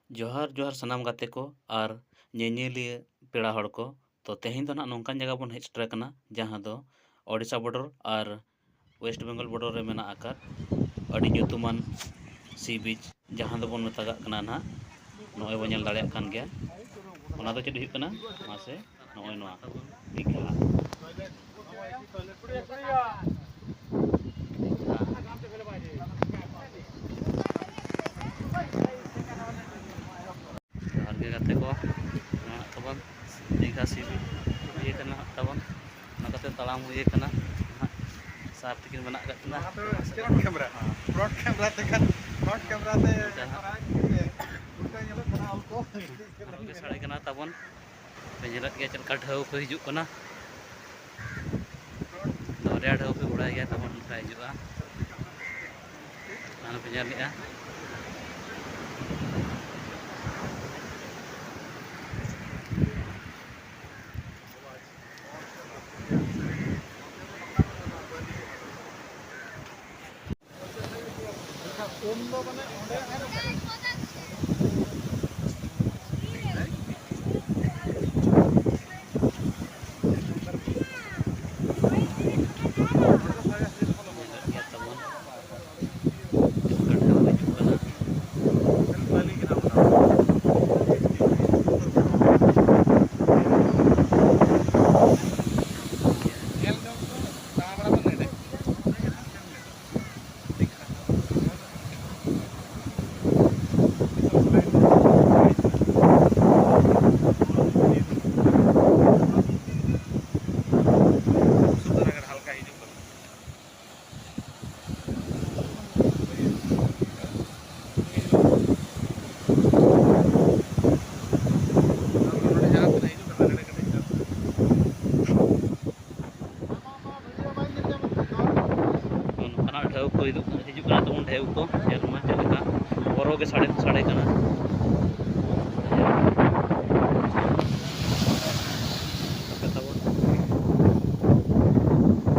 ᱡᱚᱦᱟᱨ ᱡᱚᱦᱟᱨ ᱥᱟᱱᱟᱢ ᱜᱟᱛᱮ ᱠᱚ ᱟᱨ ᱧᱮᱧᱮᱞᱤᱭᱟᱹ ᱯᱮᱲᱟ ᱦᱚᱲ ᱠᱚ ᱛᱚ ᱛᱮᱦᱮᱧ ᱫᱚ ᱱᱟᱦᱟᱜ ᱱᱚᱝᱠᱟᱱ ᱡᱟᱭᱜᱟ ᱵᱚᱱ ᱦᱮᱡ ᱥᱮᱴᱮᱨ ᱟᱠᱟᱱᱟ ᱡᱟᱦᱟᱸ ᱫᱚ ᱳᱰᱤᱥᱟ ᱵᱚর্ডᱟর ᱟᱨ ᱳᱭᱮᱥᱴ ᱵᱮᱝᱜᱚᱞ ᱵᱚর্ডᱟর ᱨᱮ ᱢᱮᱱᱟᱜ ᱟᱠᱟᱫ ᱟᱹᱰᱤ ᱧᱩᱛᱩᱢᱟᱱ ᱥᱤ ᱵᱤᱪ ᱡᱟᱦᱟᱸ ᱫᱚᱵᱚᱱ ᱢᱮᱛᱟᱜ ᱠᱟᱱᱟ ᱱᱟᱦᱟᱜ ᱱᱚᱜᱼᱚᱭ ᱵᱚᱱ ᱧᱮᱞ ᱫᱟᱲᱮᱭᱟᱜ ᱠᱟᱱ ᱜᱮᱭᱟ ᱚᱱᱟ ᱫᱚ ᱪᱮᱫ ᱦᱩᱭᱩᱜ ᱠᱟᱱᱟ ᱢᱟᱥᱮ ᱱᱚᱜᱼᱚᱭ ᱱᱚᱣᱟ ᱫᱤᱜᱷᱟ ᱡᱚᱦᱟᱨ ᱜᱮ ᱜᱟᱛᱮ ᱠᱚ ᱱᱚᱣᱟ ᱛᱟᱵᱚᱱ ᱫᱤᱜᱷᱟ ᱥᱤ ᱵᱤᱪ ᱤᱭᱟᱹ ᱠᱟᱱᱟ ᱦᱟᱸᱜ ᱛᱟᱵᱚᱱ ᱚᱱᱟ ᱠᱟᱛᱮ ᱛᱟᱲᱟᱢ ᱦᱩᱭ ᱠᱟᱱᱟ ᱦᱟᱸᱜ ᱥᱟᱨ ᱛᱤᱠᱤᱱ ᱢᱮᱱᱟᱜ ᱟᱠᱟᱫ ᱠᱤᱱᱟ फ्रंट कैमरा देखा फ्रंट कैमरा ते उल्टा ᱧᱮᱞᱚᱜ ᱠᱟᱱᱟ ᱚᱞᱯᱚ ᱜᱮ ᱥᱟᱰᱮ ᱠᱟᱱᱟ ᱛᱟᱵᱚᱱ ᱯᱮ ᱧᱮᱞᱮᱫ ᱜᱮᱭᱟ ᱪᱮᱫ ᱞᱮᱠᱟ ᱰᱷᱮᱣ ᱠᱚ ᱦᱤᱡᱩᱜ ᱠᱟᱱᱟ ᱫᱚᱨᱭᱟ ᱰᱷᱮᱣ ᱯᱮ ᱵᱟᱲᱟᱭ ᱜᱮᱭᱟ ᱛᱟᱵᱚᱱ ᱚᱱᱠᱟ ᱦᱤᱡᱩᱜᱼᱟ ᱚᱱᱟ ᱯᱮ ᱧᱮᱞᱮᱜᱼᱟ ओम दो माने ओंडे ᱧᱮᱞᱮᱫ ᱜᱮᱭᱟ ᱛᱟᱵᱚᱱ ᱪᱮᱫ ᱞᱮᱠᱟ ᱰᱷᱮᱣ ᱦᱤᱡᱩᱜ ᱠᱟᱱᱟ एल जम तो दाबड़ा बन नेडे सुंदर अगर हल्का ही जो ᱱᱚᱝᱠᱟᱱᱟᱜ ᱰᱷᱮᱣ ᱠᱚ ᱦᱤᱡᱩᱜ ᱠᱟᱱᱟ ᱛᱟᱵᱚᱱ ᱰᱷᱮᱣ ᱠᱚ ᱧᱮᱞ ᱢᱟ ᱪᱮᱫ ᱞᱮᱠᱟ ᱵᱚᱨᱚ ᱜᱮ ᱥᱟᱰᱮ ᱠᱟᱱᱟ ᱛᱟᱵᱚᱱ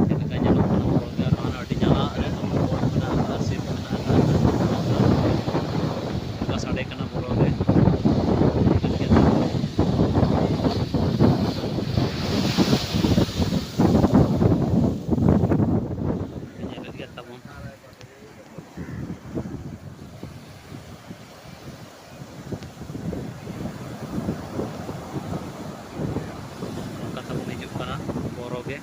ᱪᱮᱫ ᱞᱮᱠᱟ ᱧᱮᱞᱚᱜ ᱠᱟᱱᱟ ᱵᱚᱨᱚ ᱜᱮ ᱟᱨ ᱟᱹᱰᱤ ᱡᱟᱞᱟᱜ ᱨᱮ ᱵᱚᱨᱰ ᱢᱮᱱᱟᱜ ᱟᱠᱟᱫᱼᱟ ᱥᱤᱯ ᱢᱮᱱᱟᱜ ᱟᱠᱟᱫᱼᱟ ᱚᱱᱠᱟ ᱥᱟᱰᱮ ᱠᱟᱱᱟ ᱵᱚᱨᱚ ᱜᱮ ᱧᱮᱞᱮᱫ ᱜᱮᱭᱟ ᱛᱟᱵᱚᱱ ᱱᱚᱝᱠᱟ ᱛᱟᱵᱚᱱ ᱦᱤᱡᱩᱜ ᱠᱟᱱᱟ ᱵᱚᱨᱚ ᱜᱮ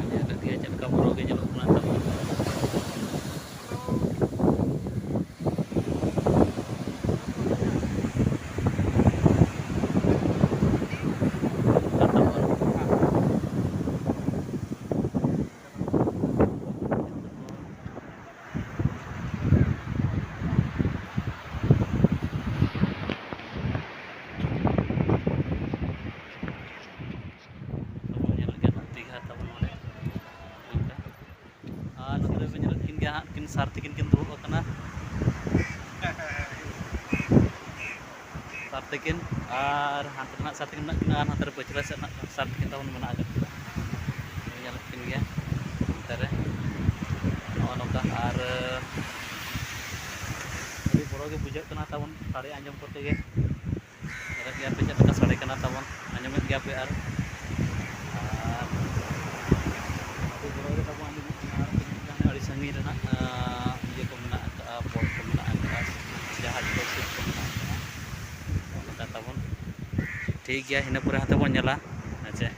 ᱧᱮᱞᱮᱫ ᱜᱮᱭᱟ ᱪᱮᱫ ᱞᱮᱠᱟ ᱵᱚᱨᱚ ᱜᱮ ᱧᱮᱞᱚᱜ ᱠᱟᱱᱟ ᱛᱟᱵᱚᱱ दीघा तब नोड़े नोते पे ñelot kin हाँ किन सार तकिन किन दुड़ुब अकना सार तकिन और हांते ना सार तकिन ना आर हांते पछला से सार तकिन तबन मना आगत ñelot kin गया अंतरे नोका और अभी बड़ो गे बुझाग कना तबन साड़े आंजम करते गे ñelot गया पे चेक लका साड़े कना तबन आंजमेत गया पे और संगी रेना ये को मेना का बोट को मेना का जहाज को सिप को मेना का तबन ठीक गया हिना पूरा हाते बन नेला अच्छा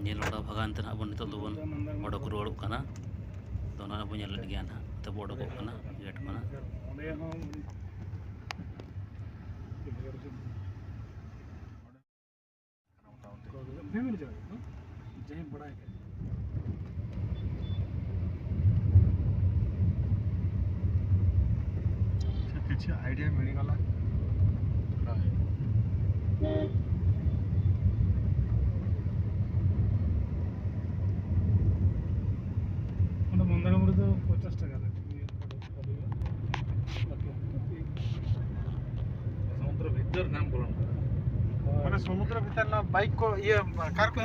nyel oda bhagan te nahak bon nitok do bon odok ruwarok kana to ona bo nyel led gya na te bo odokok kana gate kana family जगह तो जहीं बड़ा है किसी आइडिया मिलेगा मंदार तो 50 টাকা समुद्र भीतर नाम बोलन মানে সমুদ্র ভিতর না বাইক को ये कार को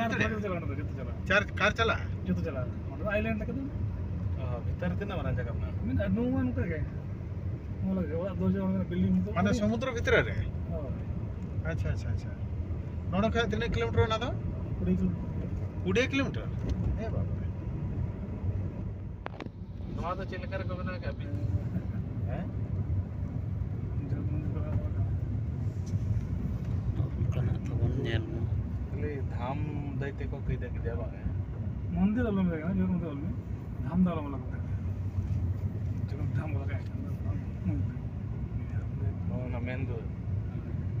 चार कार चला जतो चला मतलब आइलैंड तक तो भीतर कितना बना जगह ना मैं नो वन कर गए मोला ओला दो जगह बिल्डिंग तो माने समुद्र भीतर रे अच्छा अच्छा अच्छा नोड का कितने किलोमीटर ना तो 20 किलोमीटर ए बाबा नोआ तो चल कर को बना के अभी हैं kana to bon nyel धाम दैते को कई देख दिया बागे मंदिर अल्लाह में ना जो मंदिर अल्लाह में धाम दाला वाला होता है जो धाम वाला है ना मेंदो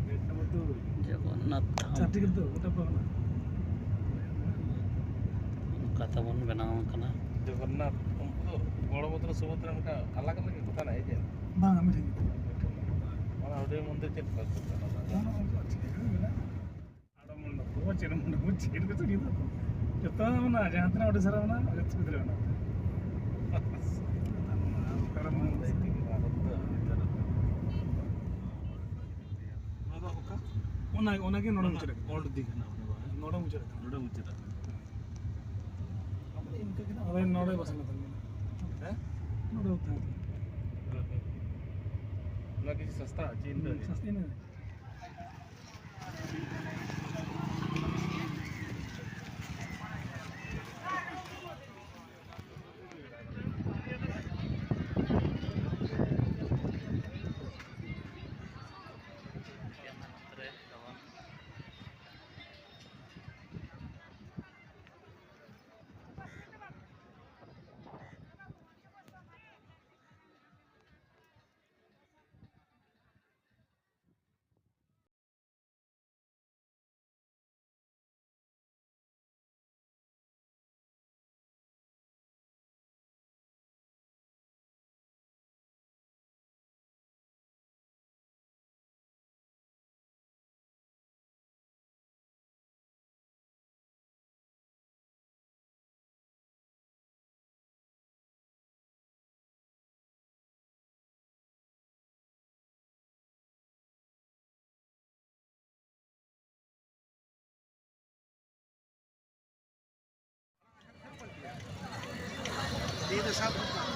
गेट नंबर 2 जगन्नाथ धाम चाटी के तो उटा पर kata bon benaw kana Jagannath तो बड़ भद्र सुभद्रा का अलग अलग कथा नहीं है बांग हमें ठीक माने ओडे मंदिर चेक कर ना जहाँ तना ओडे सर ना जत बिदरे ना करम दैति भारत ओना के नोड मुचरे ओल्ड दिखना नोड मुचरे अपने इनका के ना अरे नोडे बसना था हैं नोडे होता है ना किसी सस्ता चीन सस्ती नहीं ये तो सब